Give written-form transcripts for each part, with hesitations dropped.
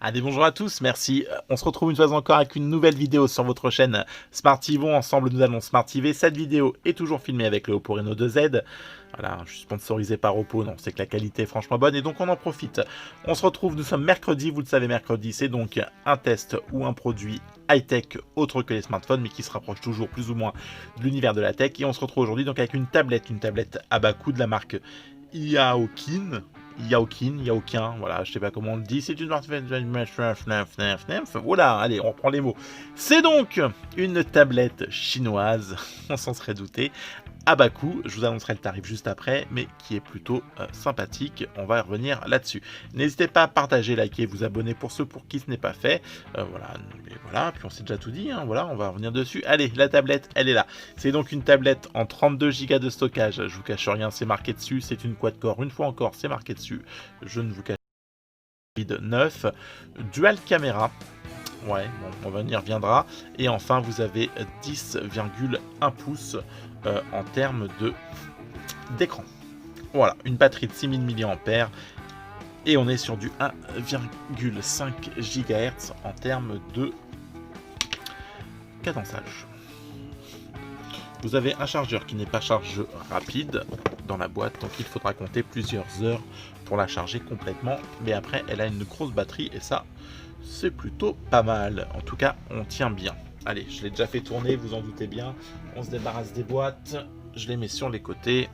Allez, bonjour à tous, merci. On se retrouve une fois encore avec une nouvelle vidéo sur votre chaîne Smartivon. Ensemble, nous allons smartiver. Cette vidéo est toujours filmée avec le Oppo Reno 2Z. Voilà, je suis sponsorisé par Oppo, donc c'est que la qualité est franchement bonne et donc on en profite. On se retrouve, nous sommes mercredi, vous le savez, mercredi, c'est donc un test ou un produit high-tech autre que les smartphones, mais qui se rapproche toujours plus ou moins de l'univers de la tech. Et on se retrouve aujourd'hui donc avec une tablette à bas coût de la marque Yaokin, voilà, je sais pas comment on le dit, c'est une voilà, allez, on reprend les mots. C'est donc une tablette chinoise, on s'en serait douté, à bas coût, je vous annoncerai le tarif juste après, mais qui est plutôt sympathique, on va revenir là-dessus. N'hésitez pas à partager, liker, vous abonner pour ceux pour qui ce n'est pas fait, voilà, puis on s'est déjà tout dit, hein, voilà, on va revenir dessus. Allez, la tablette, elle est là. C'est donc une tablette en 32 Go de stockage, je vous cache rien, c'est marqué dessus, c'est une quad-core, une fois encore, c'est marqué dessus, je ne vous cache pas. 9, dual caméra. Ouais, bon, on y reviendra. Et enfin, vous avez 10,1 pouces en termes d'écran. Voilà, une batterie de 6000 mAh et on est sur du 1,5 GHz en termes de cadençage. Vous avez un chargeur qui n'est pas charge rapide dans la boîte, donc il faudra compter plusieurs heures pour la charger complètement. Mais après, elle a une grosse batterie et ça, c'est plutôt pas mal. En tout cas, on tient bien. Allez, je l'ai déjà fait tourner, vous en doutez bien. On se débarrasse des boîtes, je les mets sur les côtés.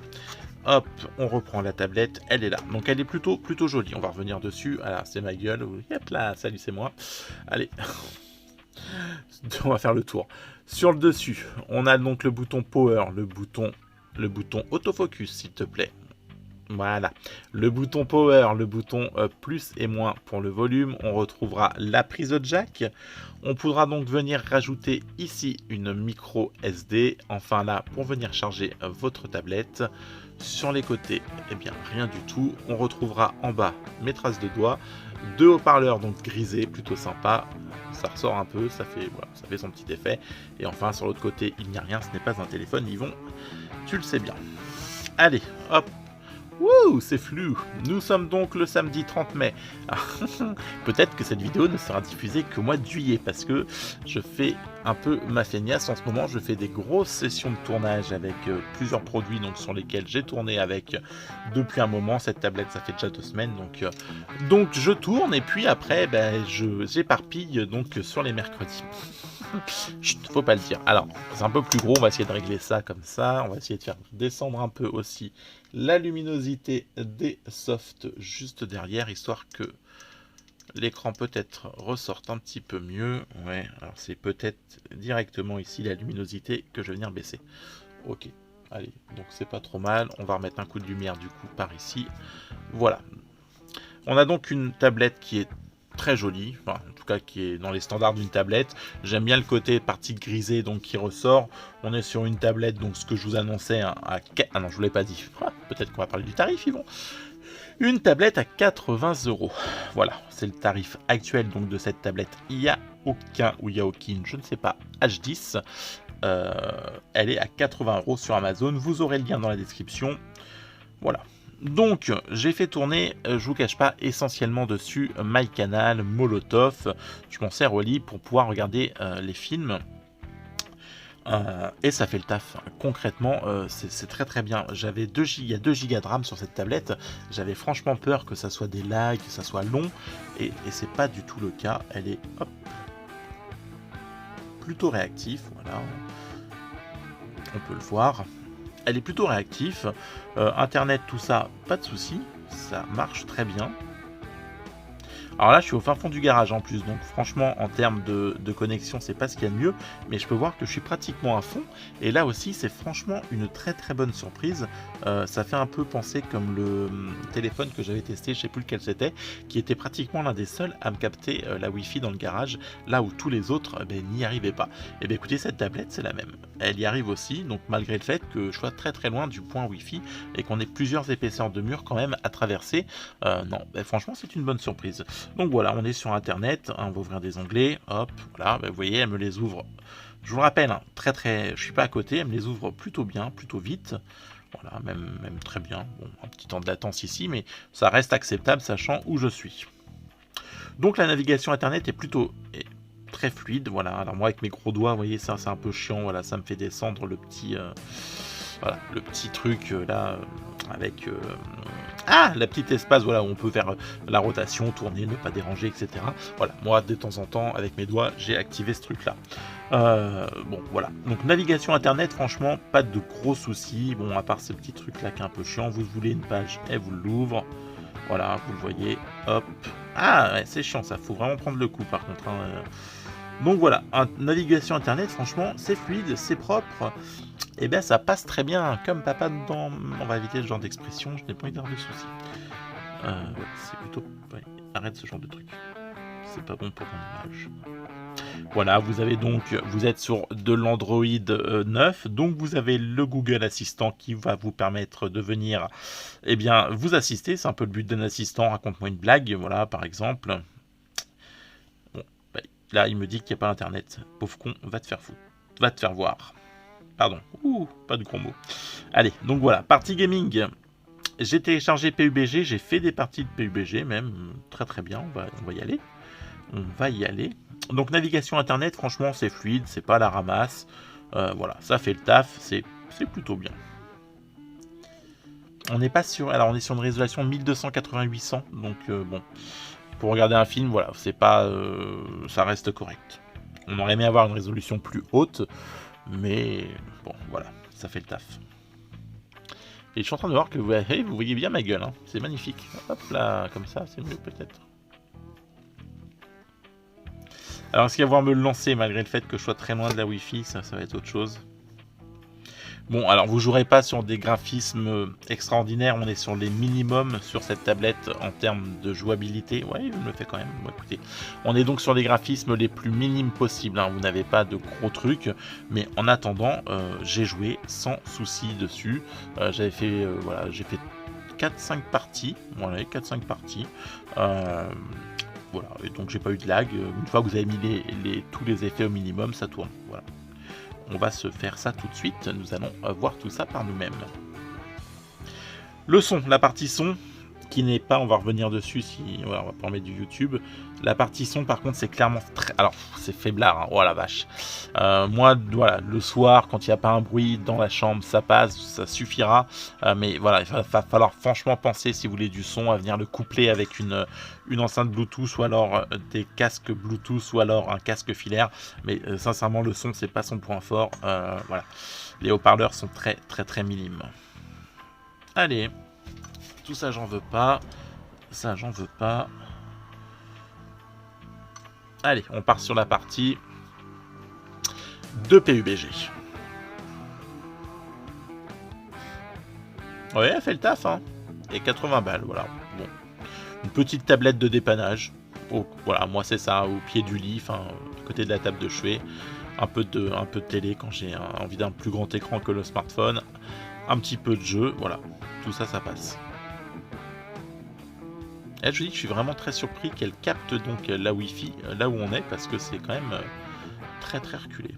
Hop, on reprend la tablette, elle est là. Donc elle est plutôt jolie. On va revenir dessus. Voilà, c'est ma gueule. Hop là, salut, c'est moi. Allez, on va faire le tour. Sur le dessus, on a donc le bouton Power, le bouton autofocus, s'il te plaît. Voilà, le bouton Power, le bouton plus et moins pour le volume. On retrouvera la prise jack. On pourra donc venir rajouter ici une micro SD. Enfin là, pour venir charger votre tablette. Sur les côtés, eh bien rien du tout. On retrouvera en bas mes traces de doigts. Deux haut-parleurs donc grisés, plutôt sympa. Ça ressort un peu, ça fait son petit effet. Et enfin sur l'autre côté, il n'y a rien, ce n'est pas un téléphone, Yvon. Tu le sais bien. Allez, hop. Wouh, c'est flou. Nous sommes donc le samedi 30 mai. Peut-être que cette vidéo ne sera diffusée qu'au mois de juillet parce que je fais un peu ma feignasse en ce moment. Je fais des grosses sessions de tournage avec plusieurs produits donc, sur lesquels j'ai tourné avec depuis un moment. Cette tablette, ça fait déjà 2 semaines. Donc je tourne et puis après, j'éparpille donc sur les mercredis. Chut, faut pas le dire. Alors, c'est un peu plus gros, on va essayer de régler ça comme ça. On va essayer de faire descendre un peu aussi la luminosité des softs juste derrière, histoire que l'écran peut-être ressorte un petit peu mieux. Ouais, alors c'est peut-être directement ici la luminosité que je vais venir baisser. Ok, allez, donc c'est pas trop mal. On va remettre un coup de lumière du coup par ici. Voilà. On a donc une tablette qui est très jolie, enfin, en tout cas qui est dans les standards d'une tablette. J'aime bien le côté partie grisée donc qui ressort. On est sur une tablette, donc ce que je vous annonçais ah non, je vous l'ai pas dit. Peut-être qu'on va parler du tarif, Yvon. Une tablette à 80 €. Voilà, c'est le tarif actuel donc de cette tablette Yaokin, je ne sais pas, H10. Elle est à 80 € sur Amazon. Vous aurez le lien dans la description. Voilà. Donc, j'ai fait tourner, je vous cache pas, essentiellement dessus MyCanal, Molotov. Je m'en sers au lit pour pouvoir regarder les films. Et ça fait le taf. Concrètement, c'est très très bien. Il y a 2 Go de RAM sur cette tablette. J'avais franchement peur que ça soit des lags, que ça soit long. Et c'est pas du tout le cas. Elle est plutôt réactive. Voilà. On peut le voir. Elle est plutôt réactive. Internet, tout ça, pas de souci. Ça marche très bien. Alors là, je suis au fin fond du garage en plus, donc franchement, en termes de connexion, c'est pas ce qu'il y a de mieux, mais je peux voir que je suis pratiquement à fond. Et là aussi, c'est franchement une très très bonne surprise. Ça fait un peu penser comme le téléphone que j'avais testé, je sais plus lequel c'était, qui était pratiquement l'un des seuls à me capter la Wi-Fi dans le garage, là où tous les autres n'y arrivaient pas. Et bien écoutez, cette tablette, c'est la même. Elle y arrive aussi, donc malgré le fait que je sois très très loin du point Wi-Fi et qu'on ait plusieurs épaisseurs de mur quand même à traverser, non, franchement, c'est une bonne surprise. Donc voilà, on est sur internet, on va ouvrir des onglets, hop, voilà, vous voyez, elle me les ouvre, je vous le rappelle, je suis pas à côté, elle me les ouvre plutôt bien, plutôt vite, voilà, même très bien, bon, un petit temps de latence ici, mais ça reste acceptable sachant où je suis. Donc la navigation internet est plutôt très fluide, voilà. Alors moi avec mes gros doigts, vous voyez ça, c'est un peu chiant, voilà, ça me fait descendre le petit, voilà, le petit truc là avec la petite espace, voilà, où on peut faire la rotation, tourner, ne pas déranger, etc. Voilà, moi de temps en temps avec mes doigts, j'ai activé ce truc là. Bon, voilà. Donc navigation internet, franchement, pas de gros soucis. Bon, à part ce petit truc là qui est un peu chiant, vous voulez une page, elle vous l'ouvre. Voilà, vous le voyez, hop. Ah, ouais, c'est chiant ça, faut vraiment prendre le coup par contre. Donc voilà, navigation internet, franchement, c'est fluide, c'est propre. Et bien ça passe très bien, comme papa dedans. On va éviter ce genre d'expression, je n'ai pas envie d'avoir de soucis. Ouais, c'est plutôt... Ouais, arrête ce genre de truc. C'est pas bon pour mon image. Voilà, vous êtes sur de l'Android 9, donc vous avez le Google Assistant qui va vous permettre de venir, vous assister. C'est un peu le but d'un assistant. Raconte-moi une blague, voilà, par exemple. Bon, là, il me dit qu'il n'y a pas Internet. Pauvre con, va te faire foutre. Va te faire voir. Pardon. Pas de gros mots. Allez, donc voilà, partie gaming. J'ai téléchargé PUBG, j'ai fait des parties de PUBG même, très très bien, on va y aller. On va y aller. Donc navigation internet, franchement c'est fluide, c'est pas la ramasse. Voilà, ça fait le taf, c'est plutôt bien. On n'est pas sur, alors on est sur une résolution 1280-800, donc bon, pour regarder un film, voilà, c'est pas, ça reste correct. On aurait aimé avoir une résolution plus haute, mais bon, voilà, ça fait le taf. Et je suis en train de voir que vous voyez bien ma gueule, hein. C'est magnifique. Hop là, comme ça, c'est mieux peut-être. Alors, est-ce qu'il va voir me le lancer malgré le fait que je sois très loin de la Wi-Fi? Ça va être autre chose. Bon, alors vous jouerez pas sur des graphismes extraordinaires, on est sur les minimums sur cette tablette en termes de jouabilité. Ouais, il me le fait quand même. Bon, écoutez, on est donc sur les graphismes les plus minimes possibles, hein. Vous n'avez pas de gros trucs, mais en attendant, j'ai joué sans souci dessus. J'ai fait 4-5 parties. Voilà, 4-5 parties. Voilà, et donc j'ai pas eu de lag. Une fois que vous avez mis tous les effets au minimum, ça tourne. Voilà. On va se faire ça tout de suite, nous allons voir tout ça par nous-mêmes. Le son, la partie son, qui n'est pas, on va revenir dessus, voilà, on va pas mettre du YouTube. La partie son par contre c'est clairement très... Alors c'est faiblard, hein. Oh la vache. Moi voilà, le soir quand il n'y a pas un bruit dans la chambre, ça passe, ça suffira. Mais voilà, il va falloir franchement penser, si vous voulez du son, à venir le coupler avec une enceinte Bluetooth ou alors des casques Bluetooth ou alors un casque filaire. Mais sincèrement le son c'est pas son point fort. Voilà, les haut-parleurs sont très très très minimes. Allez, tout ça j'en veux pas. Ça j'en veux pas. Allez, on part sur la partie de PUBG. Ouais, elle fait le taf, hein. Et 80 balles, voilà. Bon. Une petite tablette de dépannage. Oh, voilà, moi c'est ça, au pied du lit, à côté de la table de chevet. Un peu de télé quand j'ai envie d'un plus grand écran que le smartphone. Un petit peu de jeu, voilà. Tout ça, ça passe. Et je dis que je suis vraiment très surpris qu'elle capte donc la Wi-Fi là où on est, parce que c'est quand même très très reculé.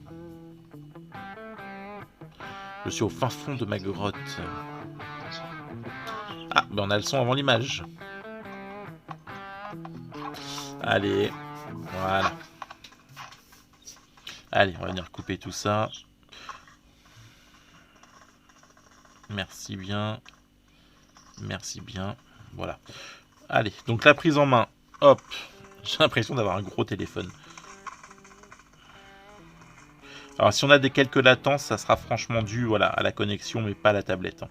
Je suis au fin fond de ma grotte. Ah, ben on a le son avant l'image. Allez, voilà. Allez, on va venir couper tout ça. Merci bien. Merci bien. Voilà. Allez, donc la prise en main. Hop. J'ai l'impression d'avoir un gros téléphone. Alors si on a quelques latences, ça sera franchement dû voilà, à la connexion, mais pas à la tablette.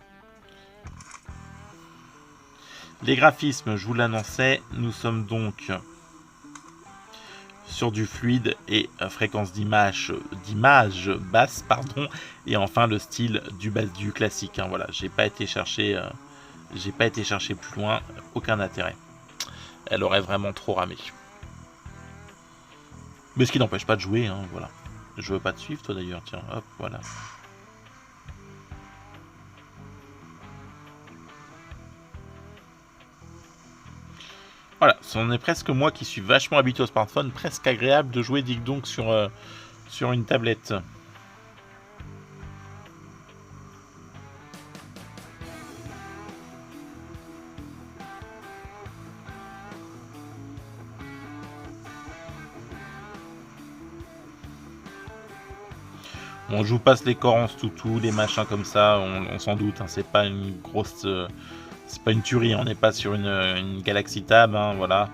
Les graphismes, je vous l'annonçais, nous sommes donc sur du fluide et fréquence d'image basse, pardon, et enfin le style du classique. Hein, voilà, j'ai pas été chercher plus loin, aucun intérêt. Elle aurait vraiment trop ramé. Mais ce qui n'empêche pas de jouer, hein, voilà. Je veux pas te suivre toi d'ailleurs, tiens, hop, voilà. Voilà, c'en est presque moi qui suis vachement habitué au smartphone, presque agréable de jouer, dites donc, sur une tablette. Bon, je vous passe les corps en toutou, les machins comme ça, on s'en doute, hein, c'est pas une grosse... c'est pas une tuerie, on n'est pas sur une Galaxy Tab, hein, voilà.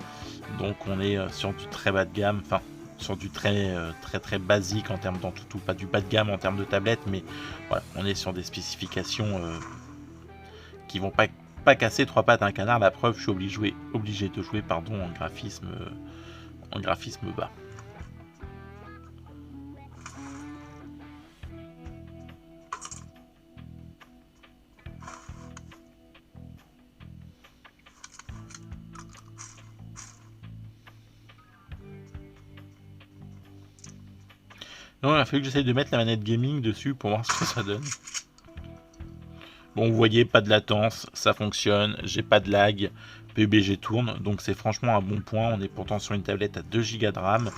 Donc on est sur du très bas de gamme, enfin sur du très basique en termes d'Antutu, pas du bas de gamme en termes de tablette, mais voilà, on est sur des spécifications qui vont pas casser trois pattes à un canard. La preuve, je suis obligé de jouer en graphisme bas. Non, il a fallu que j'essaye de mettre la manette gaming dessus pour voir ce que ça donne. Bon, vous voyez, pas de latence, ça fonctionne, j'ai pas de lag, PUBG tourne, donc c'est franchement un bon point. On est pourtant sur une tablette à 2 Go de RAM,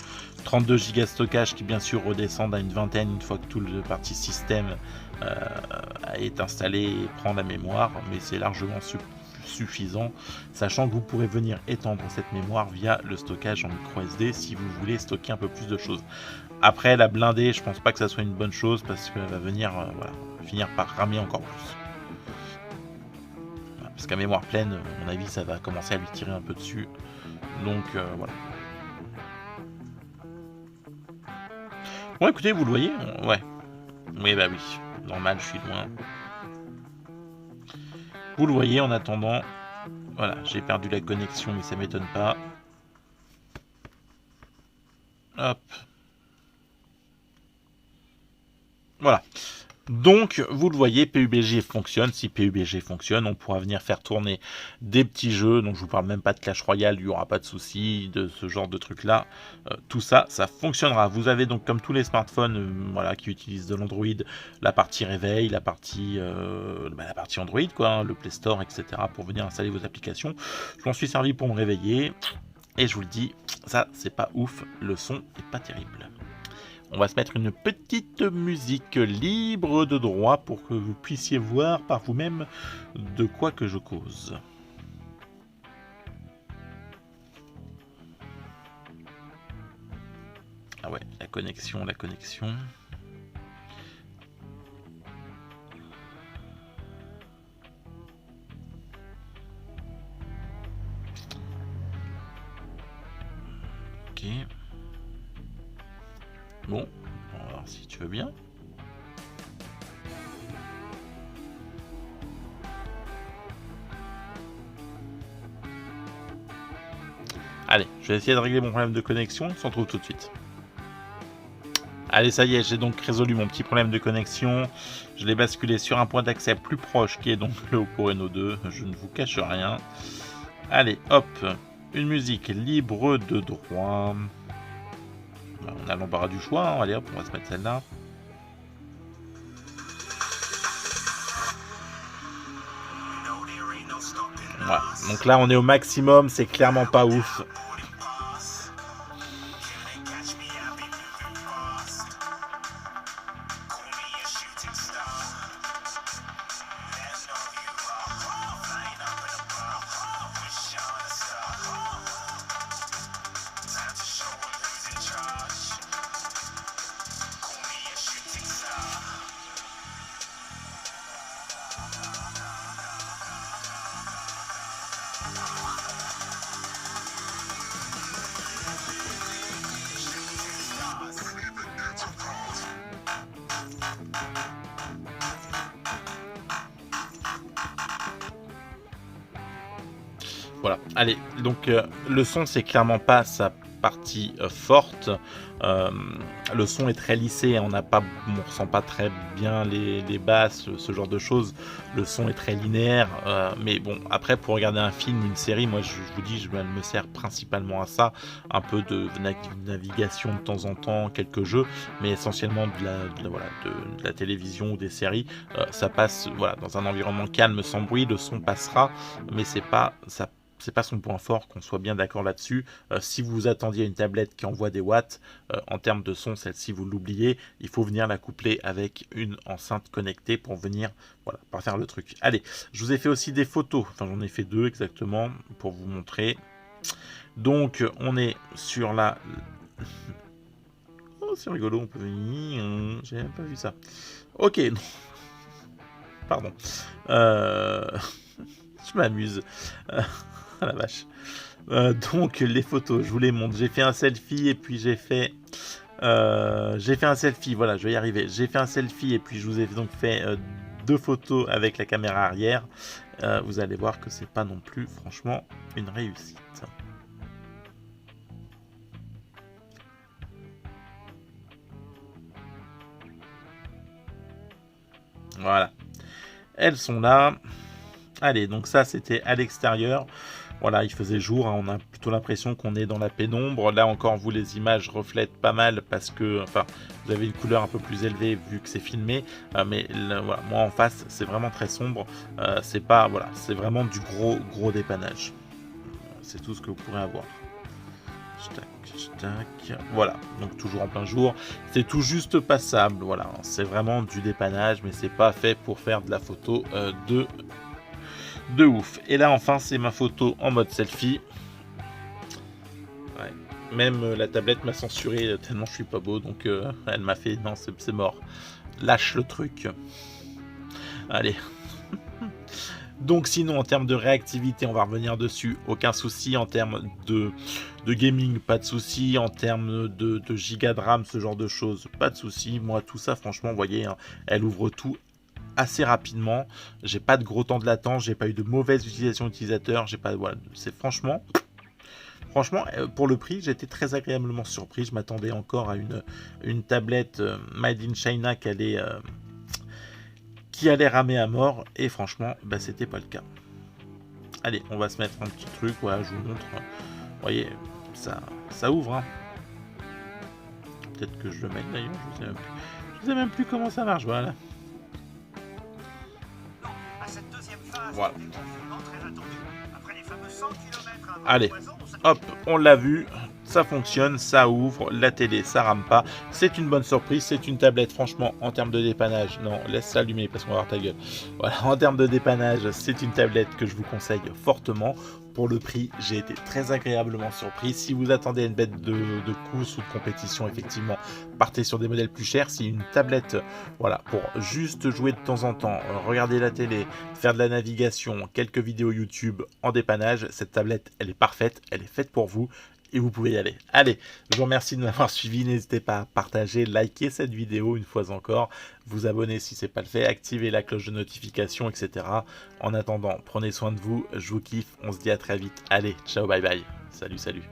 32 Go de stockage qui bien sûr redescendent à une vingtaine une fois que tout le parti système est installé et prend la mémoire, mais c'est largement suffisant, sachant que vous pourrez venir étendre cette mémoire via le stockage en micro SD si vous voulez stocker un peu plus de choses. Après, la blindée, je pense pas que ça soit une bonne chose parce qu'elle va venir finir par ramer encore plus. Parce qu'à mémoire pleine, à mon avis, ça va commencer à lui tirer un peu dessus. Donc voilà. Bon, écoutez, vous le voyez, ouais. Oui, bah oui. Normal, je suis loin. Vous le voyez en attendant. Voilà, j'ai perdu la connexion, mais ça m'étonne pas. Hop. Voilà. Donc, vous le voyez, PUBG fonctionne. Si PUBG fonctionne, on pourra venir faire tourner des petits jeux. Donc, je vous parle même pas de Clash Royale, il n'y aura pas de souci, de ce genre de trucs-là. Tout ça, ça fonctionnera. Vous avez donc, comme tous les smartphones voilà, qui utilisent de l'Android, la partie réveil, la partie Android, quoi, hein, le Play Store, etc., pour venir installer vos applications. Je m'en suis servi pour me réveiller. Et je vous le dis, ça, c'est pas ouf. Le son est pas terrible. On va se mettre une petite musique libre de droit pour que vous puissiez voir par vous-même de quoi que je cause. Ah ouais, la connexion. Ok. Bon, on va voir si tu veux bien. Allez, je vais essayer de régler mon problème de connexion, on se retrouve tout de suite. Allez, ça y est, j'ai donc résolu mon petit problème de connexion. Je l'ai basculé sur un point d'accès plus proche qui est donc le Oppo Reno 2. Je ne vous cache rien. Allez, hop, une musique libre de droit. On a l'embarras du choix, hein. Allez hop, on va se mettre celle-là. Voilà. Donc là on est au maximum, c'est clairement pas ouf. Voilà, allez, donc le son c'est clairement pas sa partie forte. Le son est très lissé, on ressent pas très bien les basses, ce genre de choses. Le son est très linéaire, mais bon, après pour regarder un film, une série, moi je vous dis, je me sers principalement à ça, un peu de navigation de temps en temps, quelques jeux, mais essentiellement de la télévision ou des séries. Ça passe voilà, dans un environnement calme, sans bruit, le son passera, mais c'est pas son point fort, qu'on soit bien d'accord là-dessus. Si vous attendiez une tablette qui envoie des watts, en termes de son, celle-ci vous l'oubliez, il faut venir la coupler avec une enceinte connectée pour venir par faire le truc. Allez, je vous ai fait aussi des photos, enfin j'en ai fait 2 exactement pour vous montrer. Donc on est sur la... Oh, c'est rigolo, on peut... J'ai même pas vu ça. Ok, pardon. Je m'amuse. La vache. Donc, les photos, je vous les montre. J'ai fait un selfie et puis j'ai fait un selfie, voilà, je vais y arriver. J'ai fait un selfie et puis je vous ai donc fait 2 photos avec la caméra arrière. Vous allez voir que c'est pas non plus, franchement, une réussite. Voilà. Elles sont là. Allez, donc ça, c'était à l'extérieur. Voilà, il faisait jour, hein, on a plutôt l'impression qu'on est dans la pénombre. Là encore, vous, les images reflètent pas mal parce que, enfin, vous avez une couleur un peu plus élevée vu que c'est filmé. Mais là, voilà, moi en face, c'est vraiment très sombre. C'est pas, voilà, c'est vraiment du gros dépannage. C'est tout ce que vous pourrez avoir. Voilà, donc toujours en plein jour. C'est tout juste passable, voilà. C'est vraiment du dépannage, mais c'est pas fait pour faire de la photo de ouf. Et là, enfin, c'est ma photo en mode selfie. Ouais. Même la tablette m'a censuré tellement je suis pas beau, donc elle m'a fait non, c'est mort. Lâche le truc. Allez. Donc sinon, en termes de réactivité, on va revenir dessus, aucun souci. En termes de gaming, pas de souci. En termes de giga de RAM, ce genre de choses, pas de souci. Moi, tout ça, franchement, vous voyez, hein, elle ouvre tout assez rapidement. J'ai pas de gros temps de latence, j'ai pas eu de mauvaise utilisation utilisateur. J'ai pas, voilà, c'est franchement, pour le prix, j'étais très agréablement surpris. Je m'attendais encore à une tablette made in China qui allait ramer à mort, et franchement, bah, c'était pas le cas. Allez, on va se mettre un petit truc, voilà, je vous montre. Vous voyez, ça ouvre. Hein. Peut-être que je le mets d'ailleurs, je sais même plus comment ça marche, voilà. Voilà. Allez, hop, on l'a vu. Ça fonctionne, ça ouvre, la télé, ça rame pas. C'est une bonne surprise, c'est une tablette, franchement, en termes de dépannage. Non, laisse ça allumer parce qu'on va voir ta gueule. Voilà, en termes de dépannage, c'est une tablette que je vous conseille fortement. Pour le prix, j'ai été très agréablement surpris. Si vous attendez une bête de course ou de compétition, effectivement, partez sur des modèles plus chers. Si une tablette, voilà, pour juste jouer de temps en temps, regarder la télé, faire de la navigation, quelques vidéos YouTube en dépannage, cette tablette, elle est parfaite, elle est faite pour vous. Et vous pouvez y aller. Allez, je vous remercie de m'avoir suivi. N'hésitez pas à partager, liker cette vidéo une fois encore, vous abonner si ce n'est pas le fait, activer la cloche de notification, etc. En attendant, prenez soin de vous, je vous kiffe, on se dit à très vite. Allez, ciao, bye bye. Salut, salut.